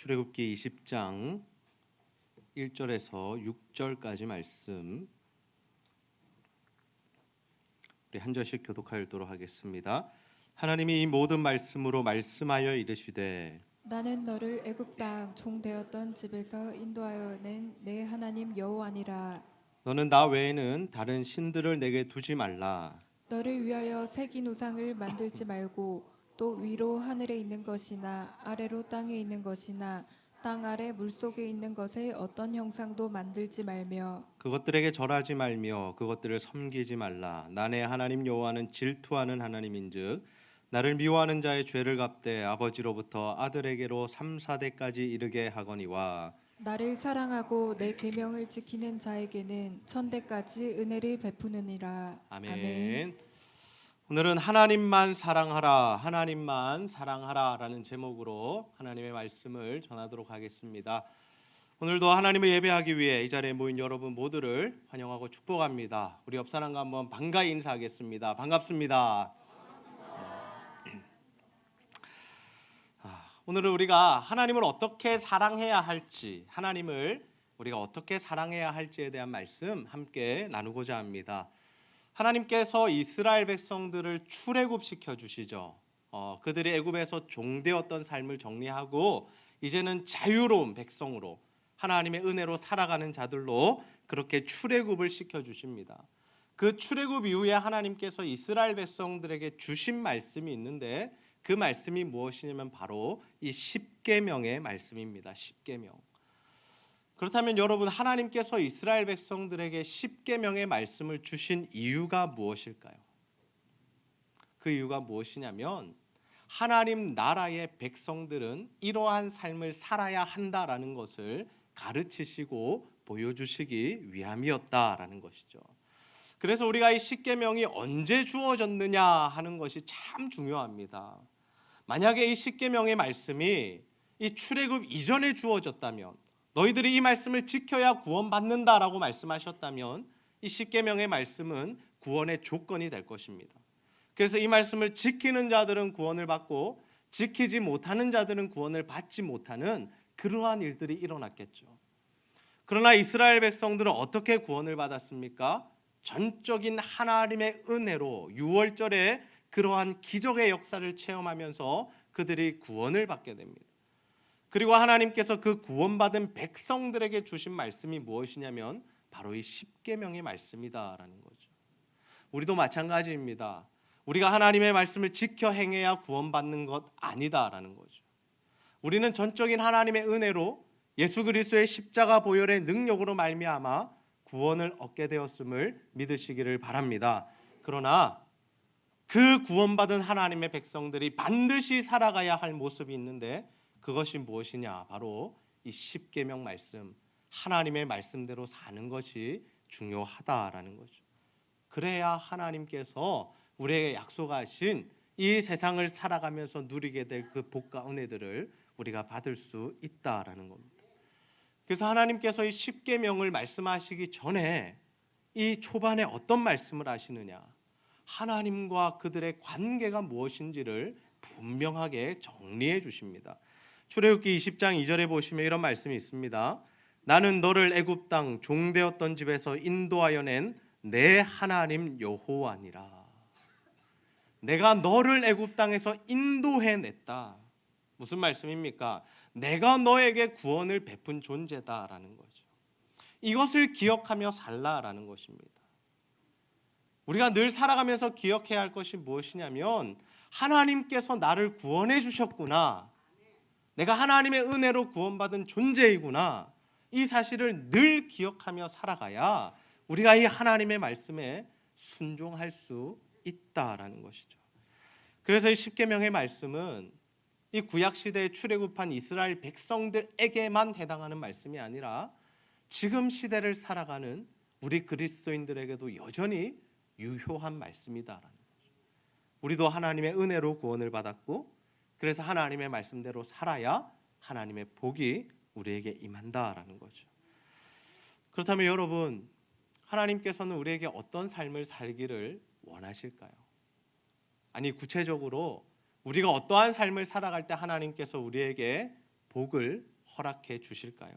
출애굽기 20장 1절에서 6절까지 말씀 우리 한 절씩 교독하도록 하겠습니다. 하나님이 이 모든 말씀으로 말씀하여 이르시되 나는 너를 애굽 땅 종되었던 집에서 인도하여 낸 내 하나님 여호와니라. 너는 나 외에는 다른 신들을 내게 두지 말라. 너를 위하여 새긴 우상을 만들지 말고 또 위로 하늘에 있는 것이나 아래로 땅에 있는 것이나 땅 아래 물속에 있는 것의 어떤 형상도 만들지 말며 그것들에게 절하지 말며 그것들을 섬기지 말라. 나네 하나님 여호와는 질투하는 하나님인즉 나를 미워하는 자의 죄를 갚되 아버지로부터 아들에게로 3, 4대까지 이르게 하거니와 나를 사랑하고 내 계명을 지키는 자에게는 천대까지 은혜를 베푸느니라. 아멘. 오늘은 하나님만 사랑하라, 하나님만 사랑하라라는 제목으로 하나님의 말씀을 전하도록 하겠습니다. 오늘도 하나님을 예배하기 위해 이 자리에 모인 여러분 모두를 환영하고 축복합니다. 우리 옆 사람과 한번 반가이 인사하겠습니다. 반갑습니다. 오늘은 우리가 하나님을 어떻게 사랑해야 할지, 하나님을 우리가 어떻게 사랑해야 할지에 대한 말씀 함께 나누고자 합니다. 하나님께서 이스라엘 백성들을 출애굽시켜 주시죠. 그들이 애굽에서 종되었던 삶을 정리하고 이제는 자유로운 백성으로 하나님의 은혜로 살아가는 자들로 그렇게 출애굽을 시켜 주십니다. 그 출애굽 이후에 하나님께서 이스라엘 백성들에게 주신 말씀이 있는데 그 말씀이 무엇이냐면 바로 이 십계명의 말씀입니다. 십계명. 그렇다면 여러분, 하나님께서 이스라엘 백성들에게 십계명의 말씀을 주신 이유가 무엇일까요? 그 이유가 무엇이냐면 하나님 나라의 백성들은 이러한 삶을 살아야 한다라는 것을 가르치시고 보여주시기 위함이었다라는 것이죠. 그래서 우리가 이 십계명이 언제 주어졌느냐 하는 것이 참 중요합니다. 만약에 이 십계명의 말씀이 이 출애굽 이전에 주어졌다면, 너희들이 이 말씀을 지켜야 구원받는다라고 말씀하셨다면 이 십계명의 말씀은 구원의 조건이 될 것입니다. 그래서 이 말씀을 지키는 자들은 구원을 받고 지키지 못하는 자들은 구원을 받지 못하는 그러한 일들이 일어났겠죠. 그러나 이스라엘 백성들은 어떻게 구원을 받았습니까? 전적인 하나님의 은혜로 6월절에 그러한 기적의 역사를 체험하면서 그들이 구원을 받게 됩니다. 그리고 하나님께서 그 구원받은 백성들에게 주신 말씀이 무엇이냐면 바로 이 십계명의 말씀이다라는 거죠. 우리도 마찬가지입니다. 우리가 하나님의 말씀을 지켜 행해야 구원받는 것 아니다라는 거죠. 우리는 전적인 하나님의 은혜로 예수 그리스도의 십자가 보혈의 능력으로 말미암아 구원을 얻게 되었음을 믿으시기를 바랍니다. 그러나 그 구원받은 하나님의 백성들이 반드시 살아가야 할 모습이 있는데 그것이 무엇이냐? 바로 이 십계명 말씀, 하나님의 말씀대로 사는 것이 중요하다라는 거죠. 그래야 하나님께서 우리에게 약속하신 이 세상을 살아가면서 누리게 될 그 복과 은혜들을 우리가 받을 수 있다라는 겁니다. 그래서 하나님께서 이 십계명을 말씀하시기 전에 이 초반에 어떤 말씀을 하시느냐? 하나님과 그들의 관계가 무엇인지를 분명하게 정리해 주십니다. 출애굽기 20장 2절에 보시면 이런 말씀이 있습니다. 나는 너를 애굽 땅 종되었던 집에서 인도하여 낸 내 하나님 여호와니라. 내가 너를 애굽 땅에서 인도해 냈다. 무슨 말씀입니까? 내가 너에게 구원을 베푼 존재다라는 거죠. 이것을 기억하며 살라라는 것입니다. 우리가 늘 살아가면서 기억해야 할 것이 무엇이냐면 하나님께서 나를 구원해 주셨구나. 내가 하나님의 은혜로 구원받은 존재이구나. 이 사실을 늘 기억하며 살아가야 우리가 이 하나님의 말씀에 순종할 수 있다라는 것이죠. 그래서 이 십계명의 말씀은 이 구약 시대에 출애굽한 이스라엘 백성들에게만 해당하는 말씀이 아니라 지금 시대를 살아가는 우리 그리스도인들에게도 여전히 유효한 말씀이다라는 거죠. 우리도 하나님의 은혜로 구원을 받았고 그래서 하나님의 말씀대로 살아야 하나님의 복이 우리에게 임한다라는 거죠. 그렇다면 여러분, 하나님께서는 우리에게 어떤 삶을 살기를 원하실까요? 아니 구체적으로 우리가 어떠한 삶을 살아갈 때 하나님께서 우리에게 복을 허락해 주실까요?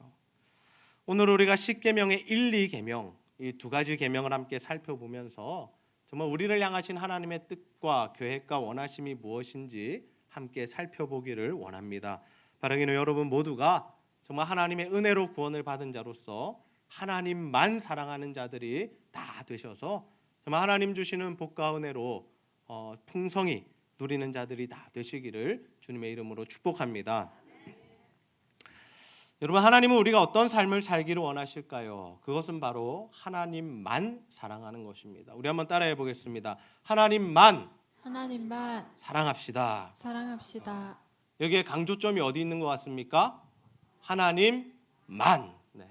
오늘 우리가 10계명의 1, 2계명 이 두 가지 계명을 함께 살펴보면서 정말 우리를 향하신 하나님의 뜻과 계획과 원하심이 무엇인지 함께 살펴보기를 원합니다. 바라기는 여러분 모두가 정말 하나님의 은혜로 구원을 받은 자로서 하나님만 사랑하는 자들이 다 되셔서 정말 하나님 주시는 복과 은혜로 풍성히 누리는 자들이 다 되시기를 주님의 이름으로 축복합니다. 여러분, 하나님은 우리가 어떤 삶을 살기를 원하실까요? 그것은 바로 하나님만 사랑하는 것입니다. 우리 한번 따라해 보겠습니다. 하나님만 사랑합시다. 사랑합시다. 여기에 강조점이 어디 있는 것 같습니까? 하나님만. 네.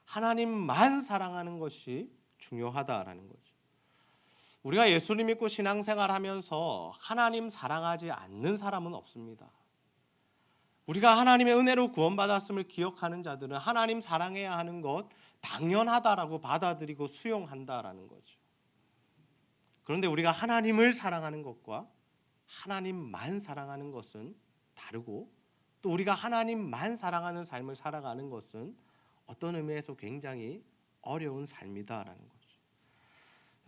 하나님만 사랑하는 것이 중요하다라는 거죠. 우리가 예수님 믿고 신앙생활하면서 하나님 사랑하지 않는 사람은 없습니다. 우리가 하나님의 은혜로 구원받았음을 기억하는 자들은 하나님 사랑해야 하는 것 당연하다라고 받아들이고 수용한다라는 거죠. 그런데 우리가 하나님을 사랑하는 것과 하나님만 사랑하는 것은 다르고, 또 우리가 하나님만 사랑하는 삶을 살아가는 것은 어떤 의미에서 굉장히 어려운 삶이다라는 거죠.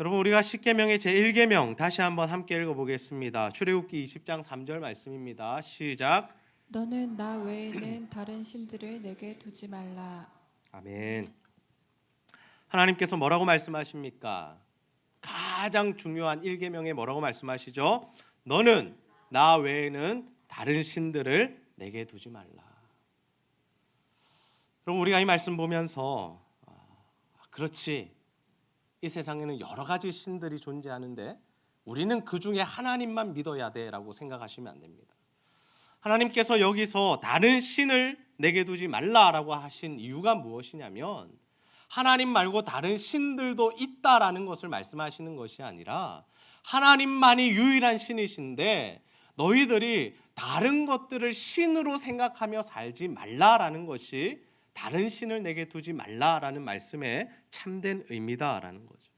여러분, 우리가 10계명의 제1계명 다시 한번 함께 읽어보겠습니다. 출애굽기 20장 3절 말씀입니다. 시작. 너는 나 외에는 다른 신들을 내게 두지 말라. 아멘. 하나님께서 뭐라고 말씀하십니까? 가장 중요한 1계명에 뭐라고 말씀하시죠? 너는 나 외에는 다른 신들을 내게 두지 말라. 여러분, 우리가 이 말씀 보면서 그렇지, 이 세상에는 여러 가지 신들이 존재하는데 우리는 그 중에 하나님만 믿어야 돼라고 생각하시면 안 됩니다. 하나님께서 여기서 다른 신을 내게 두지 말라라고 하신 이유가 무엇이냐면, 하나님 말고 다른 신들도 있다라는 것을 말씀하시는 것이 아니라 하나님만이 유일한 신이신데 너희들이 다른 것들을 신으로 생각하며 살지 말라라는 것이 다른 신을 내게 두지 말라라는 말씀의 참된 의미다라는 거죠.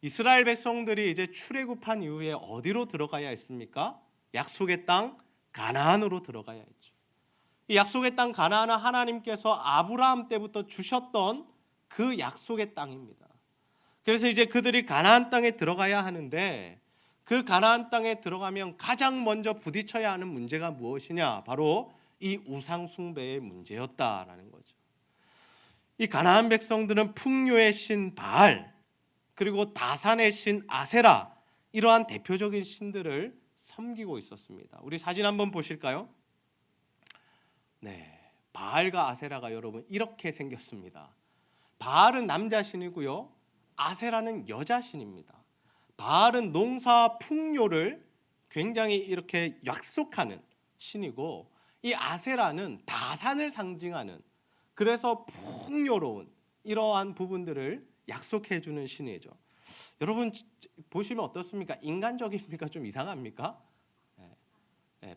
이스라엘 백성들이 이제 출애굽한 이후에 어디로 들어가야 했습니까? 약속의 땅 가나안으로 들어가야 했죠. 이 약속의 땅 가나안은 하나님께서 아브라함 때부터 주셨던 그 약속의 땅입니다. 그래서 이제 그들이 가나안 땅에 들어가야 하는데, 그 가나안 땅에 들어가면 가장 먼저 부딪혀야 하는 문제가 무엇이냐? 바로 이 우상 숭배의 문제였다라는 거죠. 이 가나안 백성들은 풍요의 신 바알, 그리고 다산의 신 아세라, 이러한 대표적인 신들을 섬기고 있었습니다. 우리 사진 한번 보실까요? 네, 바알과 아세라가 여러분 이렇게 생겼습니다. 바알은 남자 신이고요, 아세라는 여자 신입니다. 바알은 농사 풍요를 굉장히 이렇게 약속하는 신이고, 이 아세라는 다산을 상징하는, 그래서 풍요로운 이러한 부분들을 약속해 주는 신이죠. 여러분 보시면 어떻습니까? 인간적입니까? 좀 이상합니까?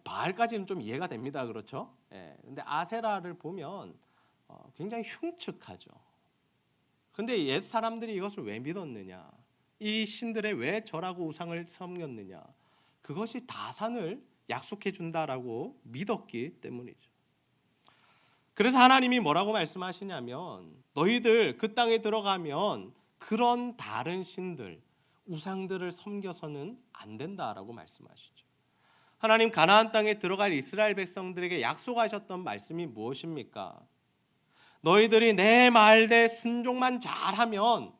바알까지는 좀 이해가 됩니다. 그렇죠? 근데 아세라를 보면 굉장히 흉측하죠. 근데 옛 사람들이 이것을 왜 믿었느냐? 이 신들의 왜 절하고 우상을 섬겼느냐? 그것이 다산을 약속해 준다라고 믿었기 때문이죠. 그래서 하나님이 뭐라고 말씀하시냐면, 너희들 그 땅에 들어가면 그런 다른 신들, 우상들을 섬겨서는 안 된다라고 말씀하시죠. 하나님 가나안 땅에 들어갈 이스라엘 백성들에게 약속하셨던 말씀이 무엇입니까? 너희들이 내 말대 순종만 잘하면,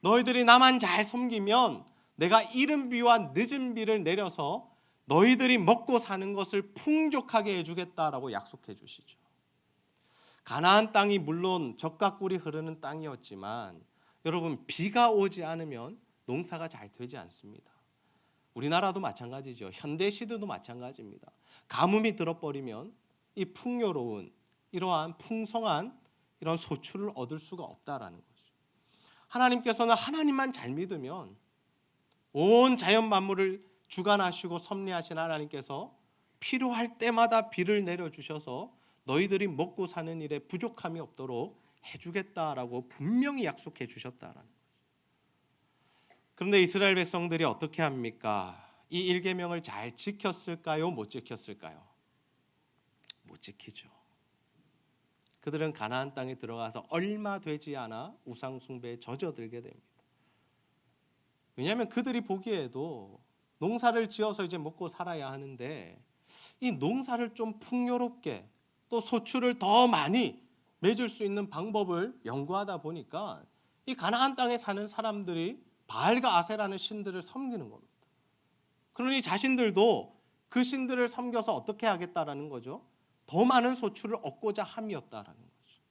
너희들이 나만 잘 섬기면 내가 이른 비와 늦은 비를 내려서 너희들이 먹고 사는 것을 풍족하게 해주겠다라고 약속해 주시죠. 가나안 땅이 물론 젖과 꿀이 흐르는 땅이었지만 여러분, 비가 오지 않으면 농사가 잘 되지 않습니다. 우리나라도 마찬가지죠. 현대 시대도 마찬가지입니다. 가뭄이 들어버리면 이 풍요로운 이러한 풍성한 이런 소출을 얻을 수가 없다라는 거죠. 하나님께서는 하나님만 잘 믿으면 온 자연 만물을 주관하시고 섭리하신 하나님께서 필요할 때마다 비를 내려주셔서 너희들이 먹고 사는 일에 부족함이 없도록 해주겠다라고 분명히 약속해 주셨다라는 거죠. 그런데 이스라엘 백성들이 어떻게 합니까? 이 1계명을 잘 지켰을까요? 못 지켰을까요? 못 지키죠. 그들은 가나안 땅에 들어가서 얼마 되지 않아 우상 숭배에 젖어들게 됩니다. 왜냐하면 그들이 보기에도 농사를 지어서 이제 먹고 살아야 하는데 이 농사를 좀 풍요롭게 또 소출을 더 많이 맺을 수 있는 방법을 연구하다 보니까 이 가나안 땅에 사는 사람들이 바알과 아세라는 신들을 섬기는 겁니다. 그러니 자신들도 그 신들을 섬겨서 어떻게 하겠다라는 거죠? 더 많은 소출을 얻고자 함이었다라는 거죠.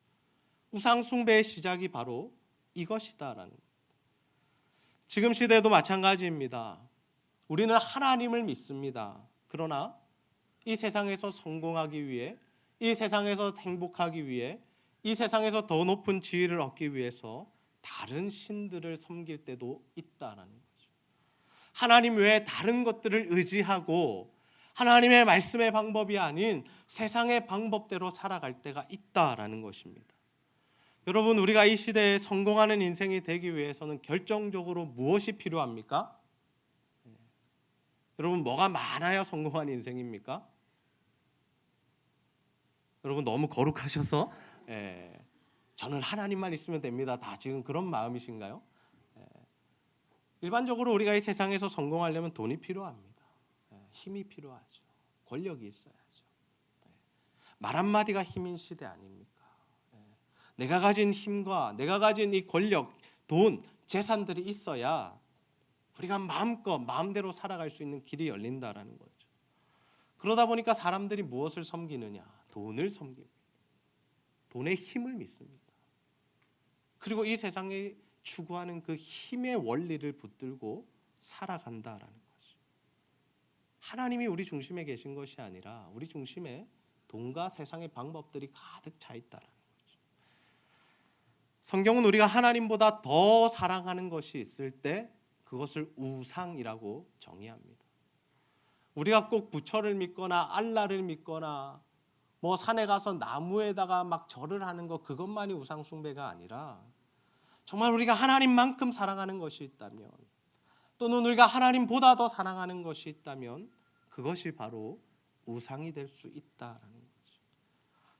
우상 숭배의 시작이 바로 이것이다라는 거죠. 지금 시대도 마찬가지입니다. 우리는 하나님을 믿습니다. 그러나 이 세상에서 성공하기 위해, 이 세상에서 행복하기 위해, 이 세상에서 더 높은 지위를 얻기 위해서 다른 신들을 섬길 때도 있다라는 거죠. 하나님 외에 다른 것들을 의지하고 하나님의 말씀의 방법이 아닌 세상의 방법대로 살아갈 때가 있다라는 것입니다. 여러분, 우리가 이 시대에 성공하는 인생이 되기 위해서는 결정적으로 무엇이 필요합니까? 여러분, 뭐가 많아야 성공한 인생입니까? 여러분, 너무 거룩하셔서 저는 하나님만 있으면 됩니다. 다 지금 그런 마음이신가요? 일반적으로 우리가 이 세상에서 성공하려면 돈이 필요합니다. 힘이 필요하죠. 권력이 있어야죠. 말 한마디가 힘인 시대 아닙니까? 내가 가진 힘과 내가 가진 이 권력, 돈, 재산들이 있어야 우리가 마음껏 마음대로 살아갈 수 있는 길이 열린다라는 거죠. 그러다 보니까 사람들이 무엇을 섬기느냐? 돈을 섬깁니다. 돈의 힘을 믿습니다. 그리고 이 세상에 추구하는 그 힘의 원리를 붙들고 살아간다라는 거죠. 하나님이 우리 중심에 계신 것이 아니라 우리 중심에 돈과 세상의 방법들이 가득 차 있다라는 거죠. 성경은 우리가 하나님보다 더 사랑하는 것이 있을 때 그것을 우상이라고 정의합니다. 우리가 꼭 부처를 믿거나 알라를 믿거나 뭐 산에 가서 나무에다가 막 절을 하는 것, 그것만이 우상 숭배가 아니라 정말 우리가 하나님만큼 사랑하는 것이 있다면, 또는 우리가 하나님보다 더 사랑하는 것이 있다면 그것이 바로 우상이 될 수 있다라는 거죠.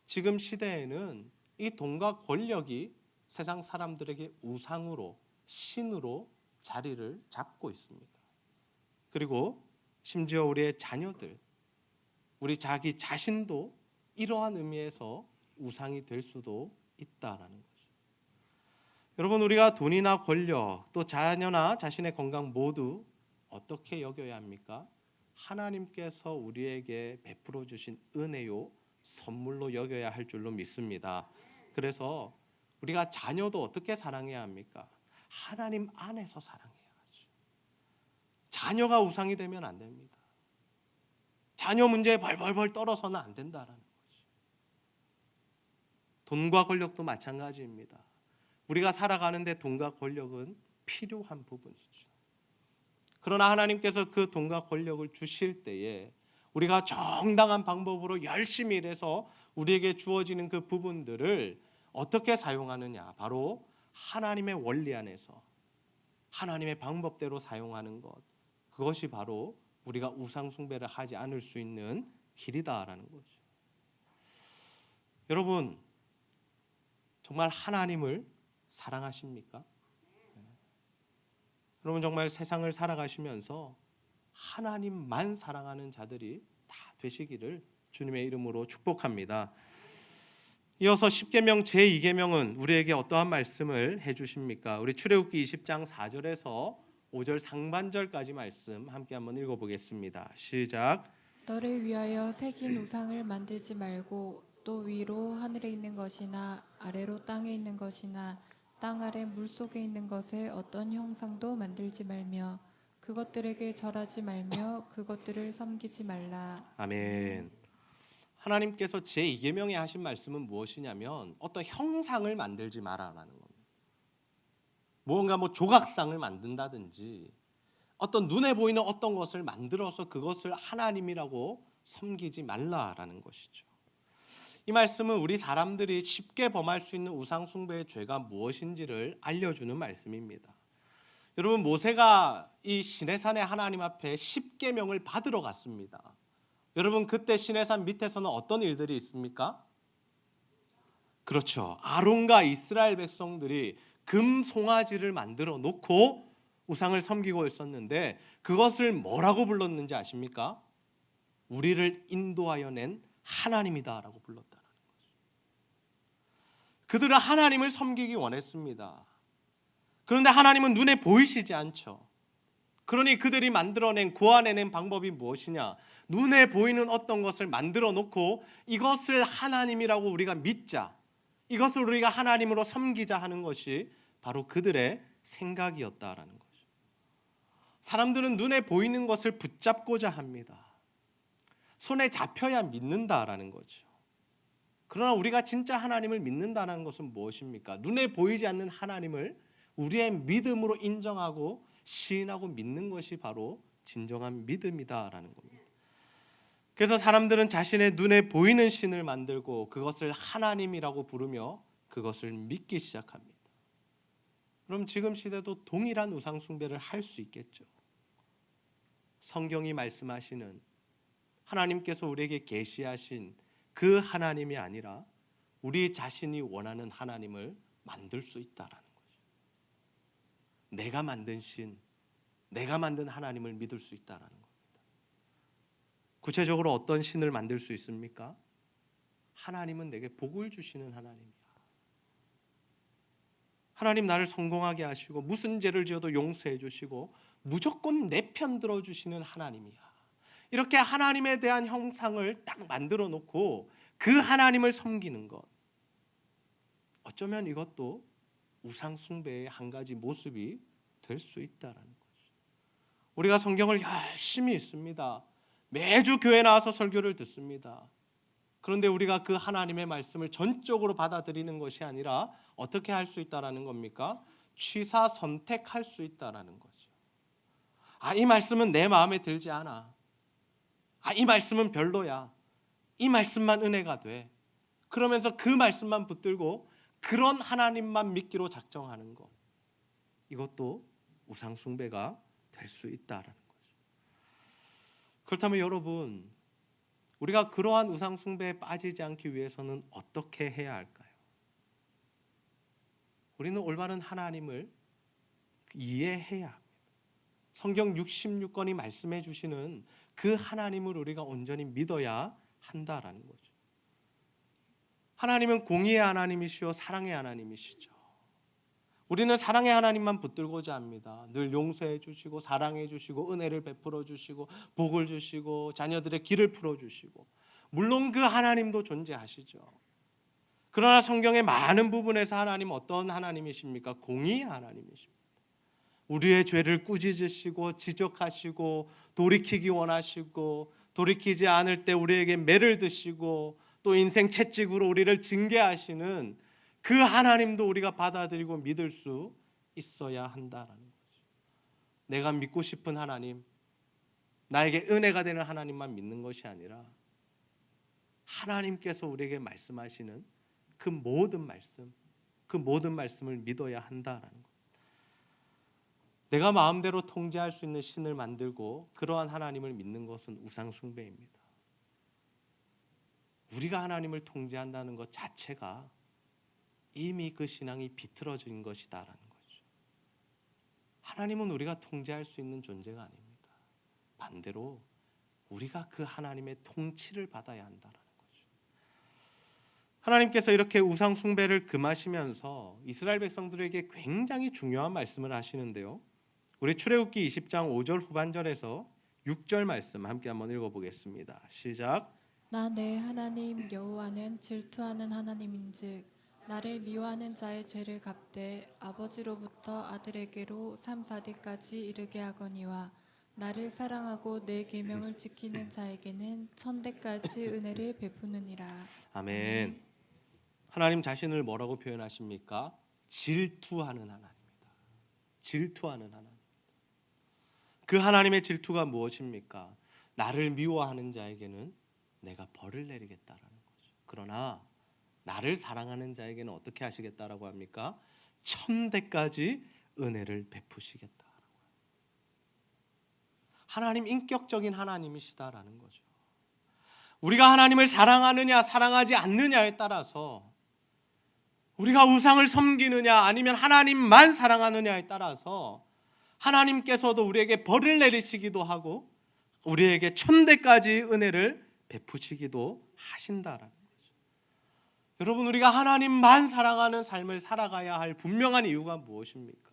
지금 시대에는 이 돈과 권력이 세상 사람들에게 우상으로, 신으로 자리를 잡고 있습니다. 그리고 심지어 우리의 자녀들, 우리 자기 자신도 이러한 의미에서 우상이 될 수도 있다라는 거죠. 여러분, 우리가 돈이나 권력, 또 자녀나 자신의 건강 모두 어떻게 여겨야 합니까? 하나님께서 우리에게 베풀어 주신 은혜요, 선물로 여겨야 할 줄로 믿습니다. 그래서 우리가 자녀도 어떻게 사랑해야 합니까? 하나님 안에서 사랑해야죠. 자녀가 우상이 되면 안 됩니다. 자녀 문제에 벌벌벌 떨어서는 안 된다라는 거죠. 돈과 권력도 마찬가지입니다. 우리가 살아가는데 돈과 권력은 필요한 부분이죠. 그러나 하나님께서 그 돈과 권력을 주실 때에 우리가 정당한 방법으로 열심히 일해서 우리에게 주어지는 그 부분들을 어떻게 사용하느냐, 바로 하나님의 원리 안에서 하나님의 방법대로 사용하는 것, 그것이 바로 우리가 우상 숭배를 하지 않을 수 있는 길이다라는 거죠. 여러분, 정말 하나님을 사랑하십니까? 여러분, 정말 세상을 살아가시면서 하나님만 사랑하는 자들이 다 되시기를 주님의 이름으로 축복합니다. 이어서 10계명 제2계명은 우리에게 어떠한 말씀을 해주십니까? 우리 출애굽기 20장 4절에서 5절 상반절까지 말씀 함께 한번 읽어보겠습니다. 시작. 너를 위하여 새긴 우상을 만들지 말고 또 위로 하늘에 있는 것이나 아래로 땅에 있는 것이나 땅 아래 물속에 있는 것에 어떤 형상도 만들지 말며 그것들에게 절하지 말며 그것들을 섬기지 말라. 아멘. 하나님께서 제2계명에 하신 말씀은 무엇이냐면 어떤 형상을 만들지 마라라는 겁니다. 무언가 조각상을 만든다든지 어떤 눈에 보이는 어떤 것을 만들어서 그것을 하나님이라고 섬기지 말라라는 것이죠. 이 말씀은 우리 사람들이 쉽게 범할 수 있는 우상 숭배의 죄가 무엇인지를 알려주는 말씀입니다. 여러분, 모세가 이 시내산의 하나님 앞에 10계명을 받으러 갔습니다. 여러분 그때 시내산 밑에서는 어떤 일들이 있습니까? 그렇죠. 아론과 이스라엘 백성들이 금 송아지를 만들어 놓고 우상을 섬기고 있었는데 그것을 뭐라고 불렀는지 아십니까? 우리를 인도하여 낸 하나님이다라고 불렀다는 거죠. 그들은 하나님을 섬기기 원했습니다. 그런데 하나님은 눈에 보이시지 않죠. 그러니 그들이 만들어낸 고안해낸 방법이 무엇이냐? 눈에 보이는 어떤 것을 만들어 놓고 이것을 하나님이라고 우리가 믿자, 이것을 우리가 하나님으로 섬기자 하는 것이 바로 그들의 생각이었다라는 거죠. 사람들은 눈에 보이는 것을 붙잡고자 합니다. 손에 잡혀야 믿는다라는 거죠. 그러나 우리가 진짜 하나님을 믿는다는 것은 무엇입니까? 눈에 보이지 않는 하나님을 우리의 믿음으로 인정하고 시인하고 믿는 것이 바로 진정한 믿음이다라는 겁니다. 그래서 사람들은 자신의 눈에 보이는 신을 만들고 그것을 하나님이라고 부르며 그것을 믿기 시작합니다. 그럼 지금 시대도 동일한 우상 숭배를 할 수 있겠죠. 성경이 말씀하시는 하나님께서 우리에게 계시하신 그 하나님이 아니라 우리 자신이 원하는 하나님을 만들 수 있다라는 거죠. 내가 만든 신, 내가 만든 하나님을 믿을 수 있다라는 겁니다. 구체적으로 어떤 신을 만들 수 있습니까? 하나님은 내게 복을 주시는 하나님이야. 하나님 나를 성공하게 하시고 무슨 죄를 지어도 용서해 주시고 무조건 내 편 들어주시는 하나님이야. 이렇게 하나님에 대한 형상을 딱 만들어 놓고 그 하나님을 섬기는 것, 어쩌면 이것도 우상 숭배의 한 가지 모습이 될 수 있다라는 거죠. 우리가 성경을 열심히 읽습니다. 매주 교회 나와서 설교를 듣습니다. 그런데 우리가 그 하나님의 말씀을 전적으로 받아들이는 것이 아니라 어떻게 할 수 있다라는 겁니까? 취사 선택할 수 있다라는 거죠. 이 말씀은 내 마음에 들지 않아. 이 말씀은 별로야. 이 말씀만 은혜가 돼. 그러면서 그 말씀만 붙들고 그런 하나님만 믿기로 작정하는 것, 이것도 우상 숭배가 될 수 있다라는 거죠. 그렇다면 여러분, 우리가 그러한 우상 숭배에 빠지지 않기 위해서는 어떻게 해야 할까요? 우리는 올바른 하나님을 이해해야 합니다. 성경 66권이 말씀해 주시는 그 하나님을 우리가 온전히 믿어야 한다라는 거죠. 하나님은 공의의 하나님이시요 사랑의 하나님이시죠. 우리는 사랑의 하나님만 붙들고자 합니다. 늘 용서해 주시고 사랑해 주시고 은혜를 베풀어 주시고 복을 주시고 자녀들의 길을 풀어 주시고, 물론 그 하나님도 존재하시죠. 그러나 성경의 많은 부분에서 하나님은 어떤 하나님이십니까? 공의의 하나님이십니다. 우리의 죄를 꾸짖으시고 지적하시고 돌이키기 원하시고, 돌이키지 않을 때 우리에게 매를 드시고 또 인생 채찍으로 우리를 징계하시는 그 하나님도 우리가 받아들이고 믿을 수 있어야 한다라는 거죠. 내가 믿고 싶은 하나님, 나에게 은혜가 되는 하나님만 믿는 것이 아니라 하나님께서 우리에게 말씀하시는 그 모든 말씀, 그 모든 말씀을 믿어야 한다라는 거예요. 내가 마음대로 통제할 수 있는 신을 만들고 그러한 하나님을 믿는 것은 우상 숭배입니다. 우리가 하나님을 통제한다는 것 자체가 이미 그 신앙이 비틀어진 것이다라는 거죠. 하나님은 우리가 통제할 수 있는 존재가 아닙니다. 반대로 우리가 그 하나님의 통치를 받아야 한다라는 거죠. 하나님께서 이렇게 우상 숭배를 금하시면서 이스라엘 백성들에게 굉장히 중요한 말씀을 하시는데요. 우리 출애굽기 20장 5절 후반절에서 6절 말씀 함께 한번 읽어보겠습니다. 시작. 나 내 하나님 여호와는 질투하는 하나님인즉 나를 미워하는 자의 죄를 갚되 아버지로부터 아들에게로 3, 4대까지 이르게 하거니와 나를 사랑하고 내 계명을 지키는 자에게는 1000대까지 은혜를 베푸느니라. 아멘. 하나님 자신을 뭐라고 표현하십니까? 질투하는 하나님이다. 질투하는 하나님. 그 하나님의 질투가 무엇입니까? 나를 미워하는 자에게는 내가 벌을 내리겠다라는 거죠. 그러나 나를 사랑하는 자에게는 어떻게 하시겠다라고 합니까? 1000대까지 은혜를 베푸시겠다라고. 하나님 인격적인 하나님이시다라는 거죠. 우리가 하나님을 사랑하느냐 사랑하지 않느냐에 따라서, 우리가 우상을 섬기느냐 아니면 하나님만 사랑하느냐에 따라서 하나님께서도 우리에게 벌을 내리시기도 하고 우리에게 천대까지 은혜를 베푸시기도 하신다라는 거죠. 여러분, 우리가 하나님만 사랑하는 삶을 살아가야 할 분명한 이유가 무엇입니까?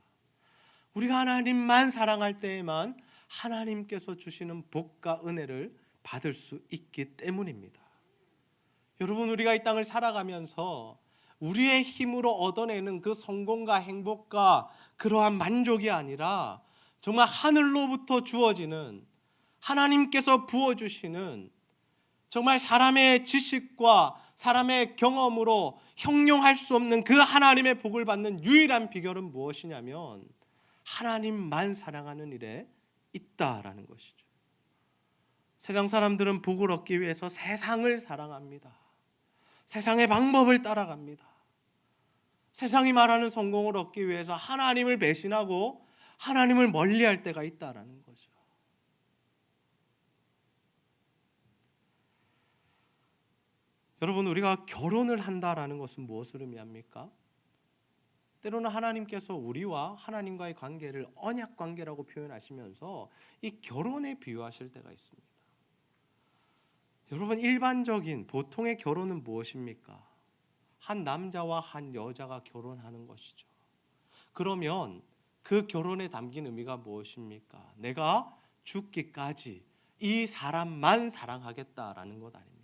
우리가 하나님만 사랑할 때에만 하나님께서 주시는 복과 은혜를 받을 수 있기 때문입니다. 여러분, 우리가 이 땅을 살아가면서 우리의 힘으로 얻어내는 그 성공과 행복과 그러한 만족이 아니라 정말 하늘로부터 주어지는, 하나님께서 부어주시는, 정말 사람의 지식과 사람의 경험으로 형용할 수 없는 그 하나님의 복을 받는 유일한 비결은 무엇이냐면 하나님만 사랑하는 일에 있다라는 것이죠. 세상 사람들은 복을 얻기 위해서 세상을 사랑합니다. 세상의 방법을 따라갑니다. 세상이 말하는 성공을 얻기 위해서 하나님을 배신하고 하나님을 멀리할 때가 있다라는 거죠. 여러분, 우리가 결혼을 한다라는 것은 무엇을 의미합니까? 때로는 하나님께서 우리와 하나님과의 관계를 언약 관계라고 표현하시면서 이 결혼에 비유하실 때가 있습니다. 여러분, 일반적인 보통의 결혼은 무엇입니까? 한 남자와 한 여자가 결혼하는 것이죠. 그러면 그 결혼에 담긴 의미가 무엇입니까? 내가 죽기까지 이 사람만 사랑하겠다라는 것 아닙니까?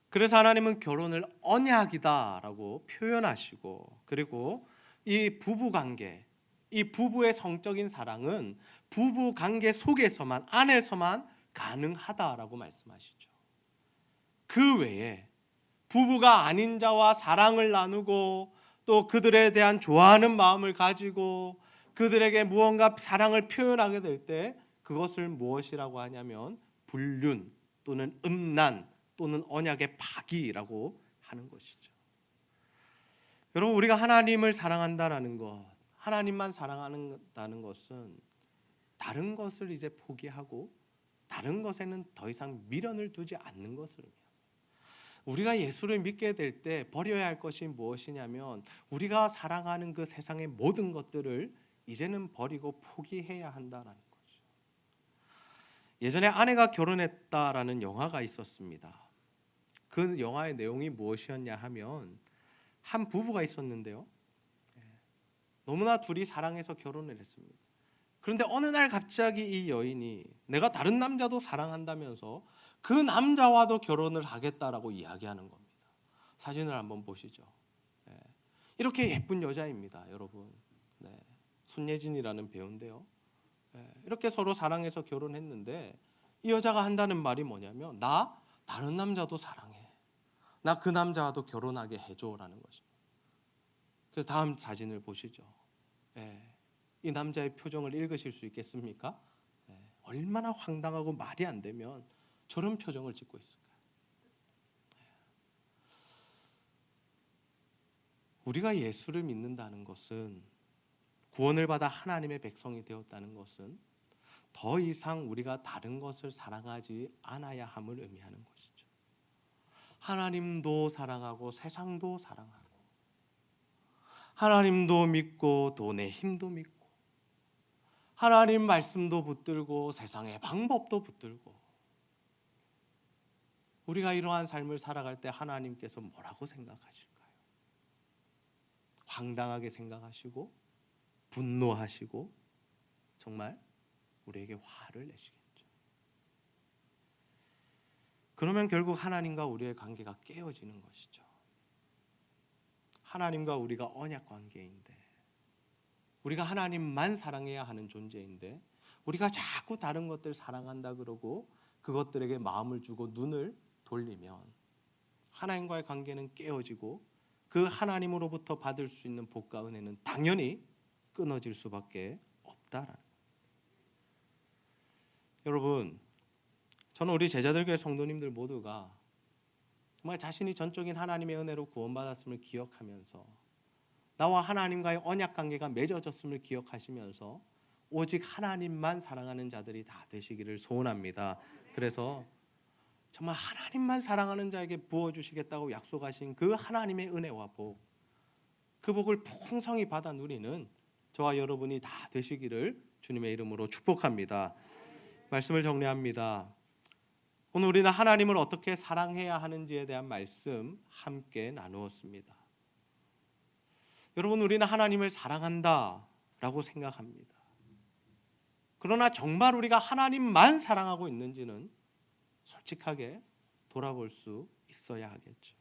그래서 하나님은 결혼을 언약이다라고 표현하시고, 그리고 이 부부관계, 이 부부의 성적인 사랑은 부부관계 속에서만, 안에서만 가능하다라고 말씀하시죠. 그 외에 부부가 아닌 자와 사랑을 나누고 또 그들에 대한 좋아하는 마음을 가지고 그들에게 무언가 사랑을 표현하게 될 때 그것을 무엇이라고 하냐면 불륜 또는 음란 또는 언약의 파기라고 하는 것이죠. 여러분, 우리가 하나님을 사랑한다라는 것, 하나님만 사랑한다는 것은 다른 것을 이제 포기하고 다른 것에는 더 이상 미련을 두지 않는 것을 의미합니다. 우리가 예수를 믿게 될 때 버려야 할 것이 무엇이냐면 우리가 사랑하는 그 세상의 모든 것들을 이제는 버리고 포기해야 한다라는 거죠. 예전에 아내가 결혼했다라는 영화가 있었습니다. 그 영화의 내용이 무엇이었냐 하면 한 부부가 있었는데요. 너무나 둘이 사랑해서 결혼을 했습니다. 그런데 어느 날 갑자기 이 여인이 내가 다른 남자도 사랑한다면서 그 남자와도 결혼을 하겠다라고 이야기하는 겁니다. 사진을 한번 보시죠. 이렇게 예쁜 여자입니다, 여러분. 손예진이라는 배우인데요. 이렇게 서로 사랑해서 결혼했는데 이 여자가 한다는 말이 뭐냐면 나 다른 남자도 사랑해. 나 그 남자와도 결혼하게 해줘라는 것입니다. 그래서 다음 사진을 보시죠. 이 남자의 표정을 읽으실 수 있겠습니까? 얼마나 황당하고 말이 안 되면 저런 표정을 짓고 있을까요? 우리가 예수를 믿는다는 것은, 구원을 받아 하나님의 백성이 되었다는 것은 더 이상 우리가 다른 것을 사랑하지 않아야 함을 의미하는 것이죠. 하나님도 사랑하고 세상도 사랑하고 하나님도 믿고 돈의 힘도 믿고 하나님 말씀도 붙들고 세상의 방법도 붙들고, 우리가 이러한 삶을 살아갈 때 하나님께서 뭐라고 생각하실까요? 황당하게 생각하시고 분노하시고 정말 우리에게 화를 내시겠죠. 그러면 결국 하나님과 우리의 관계가 깨어지는 것이죠. 하나님과 우리가 언약 관계인데, 우리가 하나님만 사랑해야 하는 존재인데 우리가 자꾸 다른 것들 사랑한다 그러고 그것들에게 마음을 주고 눈을 돌리면 하나님과의 관계는 깨어지고 그 하나님으로부터 받을 수 있는 복과 은혜는 당연히 끊어질 수밖에 없다라는 거예요. 여러분, 저는 우리 제자들교회 성도님들 모두가 정말 자신이 전적인 하나님의 은혜로 구원받았음을 기억하면서 나와 하나님과의 언약 관계가 맺어졌음을 기억하시면서 오직 하나님만 사랑하는 자들이 다 되시기를 소원합니다. 그래서 정말 하나님만 사랑하는 자에게 부어주시겠다고 약속하신 그 하나님의 은혜와 복, 그 복을 풍성히 받아 누리는 저와 여러분이 다 되시기를 주님의 이름으로 축복합니다. 말씀을 정리합니다. 오늘 우리는 하나님을 어떻게 사랑해야 하는지에 대한 말씀 함께 나누었습니다. 여러분, 우리는 하나님을 사랑한다라고 생각합니다. 그러나 정말 우리가 하나님만 사랑하고 있는지는 솔직하게 돌아볼 수 있어야 하겠죠.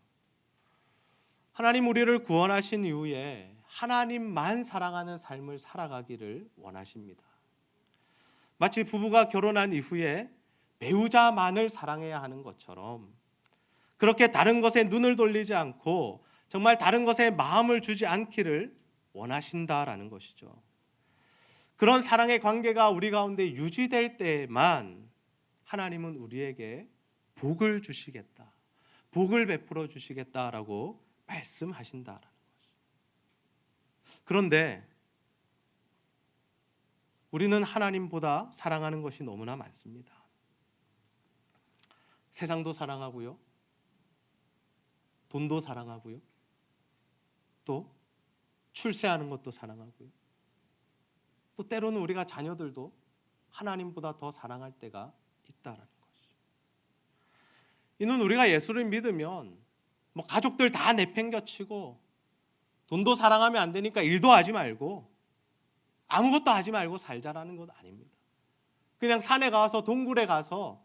하나님 우리를 구원하신 이후에 하나님만 사랑하는 삶을 살아가기를 원하십니다. 마치 부부가 결혼한 이후에 배우자만을 사랑해야 하는 것처럼 그렇게 다른 것에 눈을 돌리지 않고 정말 다른 것에 마음을 주지 않기를 원하신다라는 것이죠. 그런 사랑의 관계가 우리 가운데 유지될 때에만 하나님은 우리에게 복을 주시겠다, 복을 베풀어 주시겠다라고 말씀하신다라는 것이죠. 그런데 우리는 하나님보다 사랑하는 것이 너무나 많습니다. 세상도 사랑하고요, 돈도 사랑하고요, 또 출세하는 것도 사랑하고요, 또 때로는 우리가 자녀들도 하나님보다 더 사랑할 때가 있다라는 것이죠. 이는 우리가 예수를 믿으면 가족들 다 내팽겨치고 돈도 사랑하면 안 되니까 일도 하지 말고 아무것도 하지 말고 살자라는 것 아닙니다. 그냥 산에 가서 동굴에 가서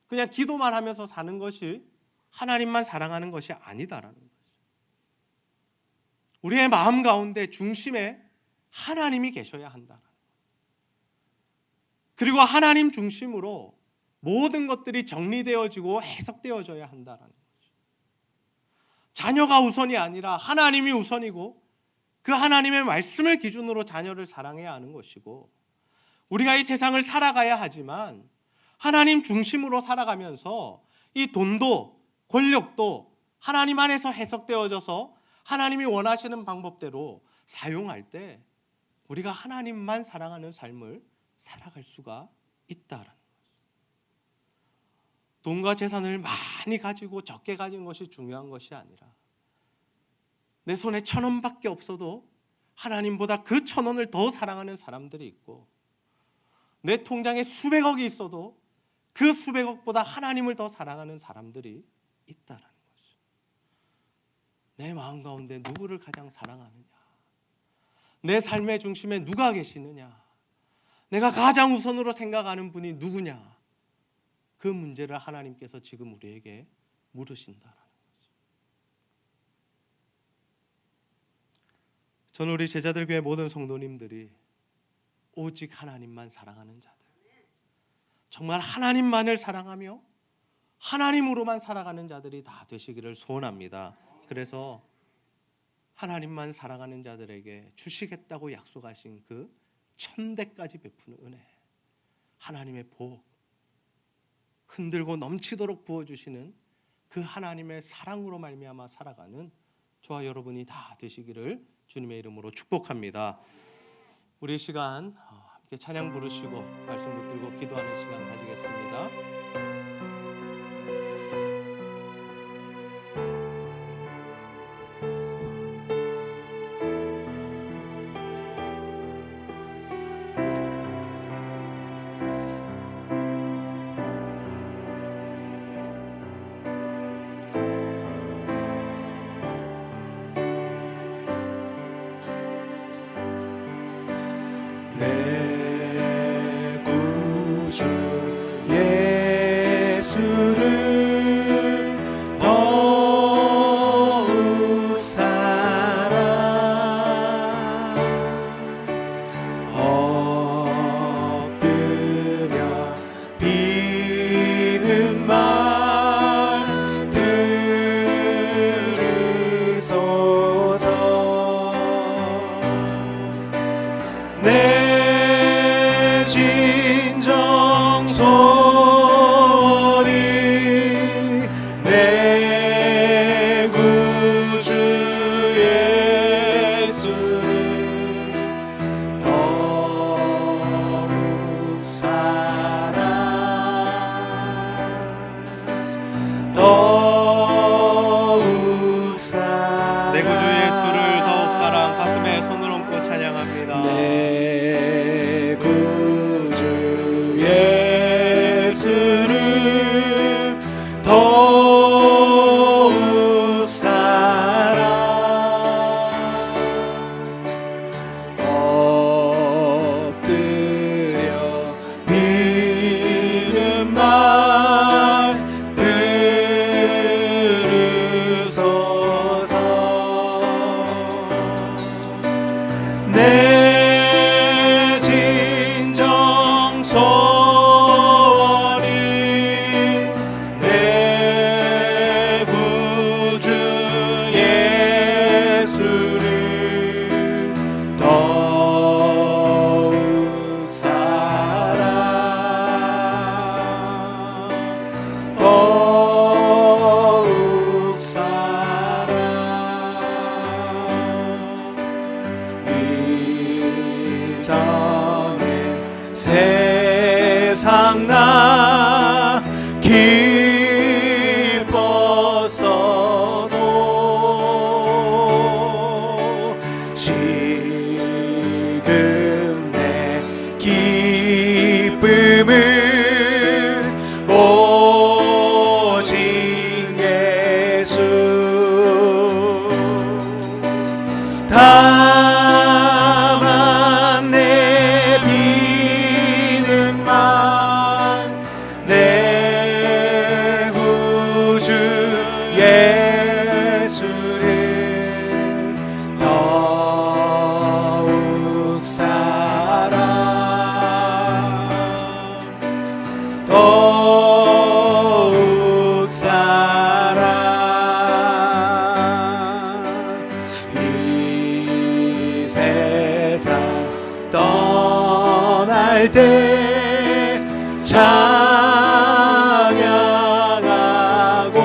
그냥 기도만 하면서 사는 것이 하나님만 사랑하는 것이 아니다라는 거죠. 우리의 마음 가운데 중심에 하나님이 계셔야 한다라는 거죠. 그리고 하나님 중심으로 모든 것들이 정리되어지고 해석되어져야 한다라는 거죠. 자녀가 우선이 아니라 하나님이 우선이고 그 하나님의 말씀을 기준으로 자녀를 사랑해야 하는 것이고, 우리가 이 세상을 살아가야 하지만 하나님 중심으로 살아가면서 이 돈도 권력도 하나님 안에서 해석되어져서 하나님이 원하시는 방법대로 사용할 때 우리가 하나님만 사랑하는 삶을 살아갈 수가 있다라는 거죠. 돈과 재산을 많이 가지고 적게 가진 것이 중요한 것이 아니라 내 손에 1,000원밖에 없어도 하나님보다 그 1,000원을 더 사랑하는 사람들이 있고, 내 통장에 수백억이 있어도 그 수백억보다 하나님을 더 사랑하는 사람들이 있다라는 거죠. 내 마음 가운데 누구를 가장 사랑하느냐, 내 삶의 중심에 누가 계시느냐, 내가 가장 우선으로 생각하는 분이 누구냐, 그 문제를 하나님께서 지금 우리에게 물으신다라는 거죠. 저는 우리 제자들교회 모든 성도님들이 오직 하나님만 사랑하는 자들, 정말 하나님만을 사랑하며 하나님으로만 살아가는 자들이 다 되시기를 소원합니다. 그래서 하나님만 사랑하는 자들에게 주시겠다고 약속하신 그 1000대까지 베푸는 은혜, 하나님의 복, 흔들고 넘치도록 부어주시는 그 하나님의 사랑으로 말미암아 살아가는 저와 여러분이 다 되시기를 주님의 이름으로 축복합니다. 우리 시간 함께 찬양 부르시고 말씀 붙들고 기도하는 시간 가지겠습니다. 내 구주 예수를 더욱 사랑 엎드려 비는 말 들으소서. 내 진정 소원이 내 구주 예수를 더욱 사랑 감사합니다. 내 구주 예수를 더욱 사랑 엎드려 비는 말 들으소서. 내 진정 소원이 내 구주 예수를 더욱 사랑 더욱 사랑 이전에 세상 나 기뻤어도 지금 내 기쁨은 오직 예수 다만 내 비는만 내 구주 예수를 더욱 사랑 더욱 사랑 이 세상 떠날 때 찬양하고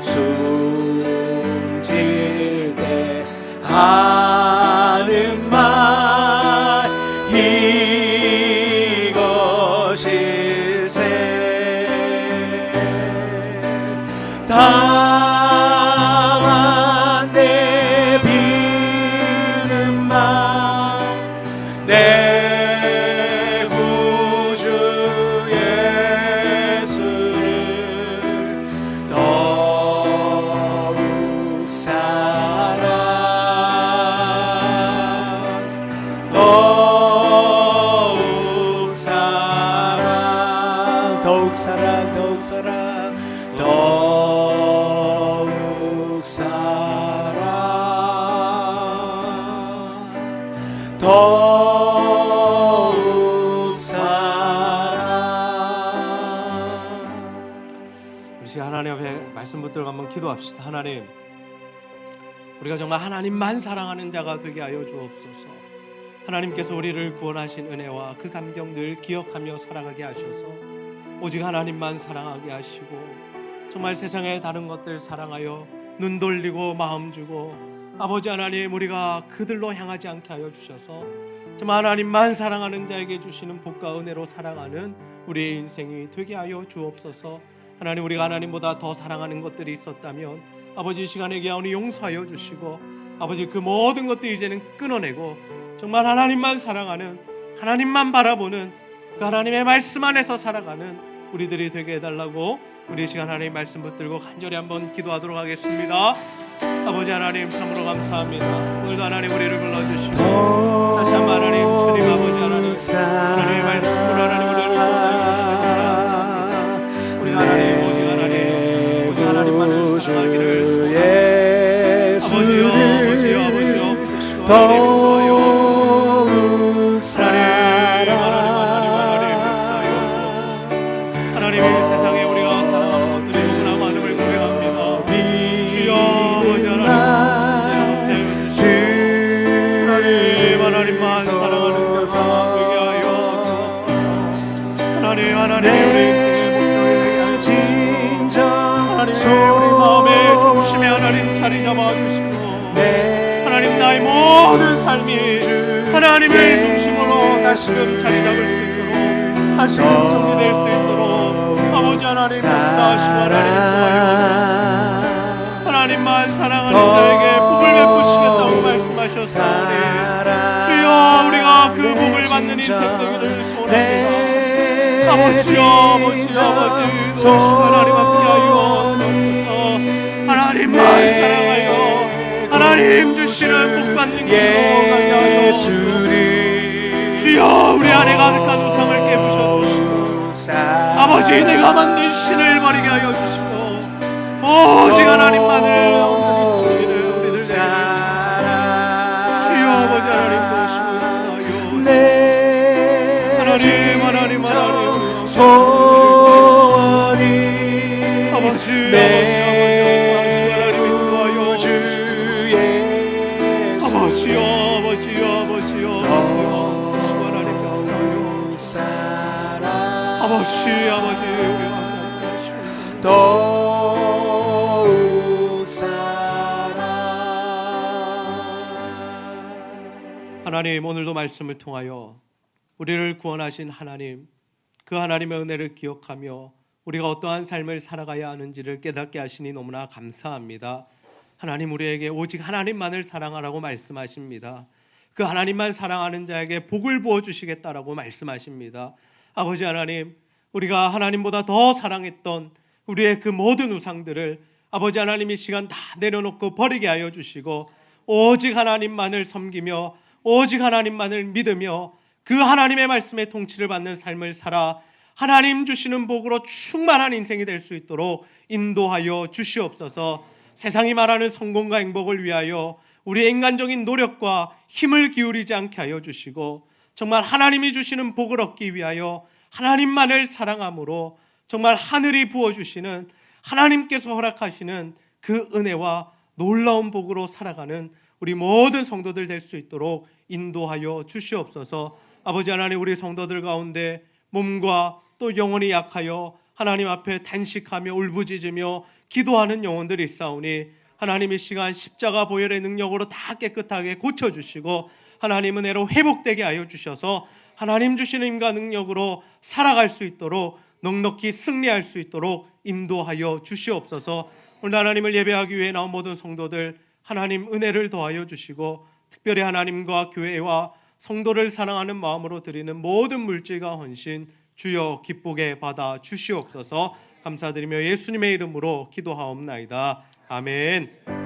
숨질 때 하는 말 이것일세 다만 내 비는만 내 구주 예수를 더욱 사랑 더욱 사랑 더욱 사랑 더욱 사랑 더욱 사랑 더욱 사랑. 우리 하나님 앞에 말씀 붙들고 한번 기도합시다. 하나님, 우리가 정말 하나님만 사랑하는 자가 되게 하여 주옵소서. 하나님께서 우리를 구원하신 은혜와 그 감격 늘 기억하며 살아가게 하셔서 오직 하나님만 사랑하게 하시고 정말 세상의 다른 것들 사랑하여 눈 돌리고 마음 주고 아버지 하나님 우리가 그들로 향하지 않게 하여 주셔서 정말 하나님만 사랑하는 자에게 주시는 복과 은혜로 살아가는 우리의 인생이 되게 하여 주옵소서. 하나님, 우리가 하나님보다 더 사랑하는 것들이 있었다면 아버지 이 시간에 기하오니 용서하여 주시고 아버지 그 모든 것들 이제는 끊어내고 정말 하나님만 사랑하는, 하나님만 바라보는 그 하나님의 말씀 안에서 살아가는 우리들이 되게 해달라고 우리 이 시간 하나님 말씀 붙들고 간절히 한번 기도하도록 하겠습니다. 아버지 하나님 참으로 감사합니다. 오늘도 하나님 우리를 불러주시고 다시 한번 하나님 주님 아버지 하나님 하나님의 말씀으로 하나님 우리를 불러주시니 감사합니다. 우리 하나님 오직 하나님 오직 하나님만을 사랑하기를 소원합니다. 아버지여 아버지여 아버지여 더욱 사랑 하나님 이 세상에 우리가 사랑하는 것들이 너무나 많음을 고백합니다. 주여 아버지 하나님 하나님만 사랑하는 자가 되게 하여 주옵소서. 하나님 우리 진정 하나님 우리 마음의 중심에 하나님 자리 잡아주시고 하나님 나의 모든 삶이 하나님의 중심으로 다시금 자리 잡을 수 있도록 다시금 정리될 수 있도록 아버지 하나님 역사하시고 하나님 도와주시고 하나님만 사랑하는 자에게 복을 베푸시겠다고 주셨사오니 주여 우리가 그 복을 받는 인생 되기를 소원합니다. 아버지여 아버지 아버지 하나님 함께하여 주옵소서. 하나님만 사랑하여 하나님 주시는 복 받는 길로 가게 하여 주여 우리 안에 가득한 우상을 깨부셔 주시고 아버지 내가 만든 신을 버리게 하여 주시고 오직 하나님만을 온전히 섬기는 우리들 되게 주여 아버지 하나님 도우시옵소서. 하나님 소원이 아버지 내 구주 예수 아버지여 아버지여 아버지여 하나님 감사하여 사랑 아버지 아버지 우리가 하나님 더욱 사랑 하나님 오늘도 말씀을 통하여 우리를 구원하신 하나님 그 하나님의 은혜를 기억하며 우리가 어떠한 삶을 살아가야 하는지를 깨닫게 하시니 너무나 감사합니다. 하나님 우리에게 오직 하나님만을 사랑하라고 말씀하십니다. 그 하나님만 사랑하는 자에게 복을 부어주시겠다라고 말씀하십니다. 아버지 하나님 우리가 하나님보다 더 사랑했던 우리의 그 모든 우상들을 아버지 하나님 이 시간 다 내려놓고 버리게 하여 주시고 오직 하나님만을 섬기며 오직 하나님만을 믿으며 그 하나님의 말씀의 통치를 받는 삶을 살아 하나님 주시는 복으로 충만한 인생이 될 수 있도록 인도하여 주시옵소서. 세상이 말하는 성공과 행복을 위하여 우리의 인간적인 노력과 힘을 기울이지 않게 하여 주시고 정말 하나님이 주시는 복을 얻기 위하여 하나님만을 사랑함으로 정말 하늘이 부어주시는 하나님께서 허락하시는 그 은혜와 놀라운 복으로 살아가는 우리 모든 성도들 될 수 있도록 인도하여 주시옵소서. 아버지 하나님 우리 성도들 가운데 몸과 또 영혼이 약하여 하나님 앞에 단식하며 울부짖으며 기도하는 영혼들이 있사오니 하나님 이 시간 십자가 보혈의 능력으로 다 깨끗하게 고쳐주시고 하나님 은혜로 회복되게 하여 주셔서 하나님 주시는 힘과 능력으로 살아갈 수 있도록 넉넉히 승리할 수 있도록 인도하여 주시옵소서. 오늘 하나님을 예배하기 위해 나온 모든 성도들 하나님 은혜를 더하여 주시고 특별히 하나님과 교회와 성도를 사랑하는 마음으로 드리는 모든 물질과 헌신 주여 기쁘게 받아 주시옵소서. 감사드리며 예수님의 이름으로 기도하옵나이다. 아멘.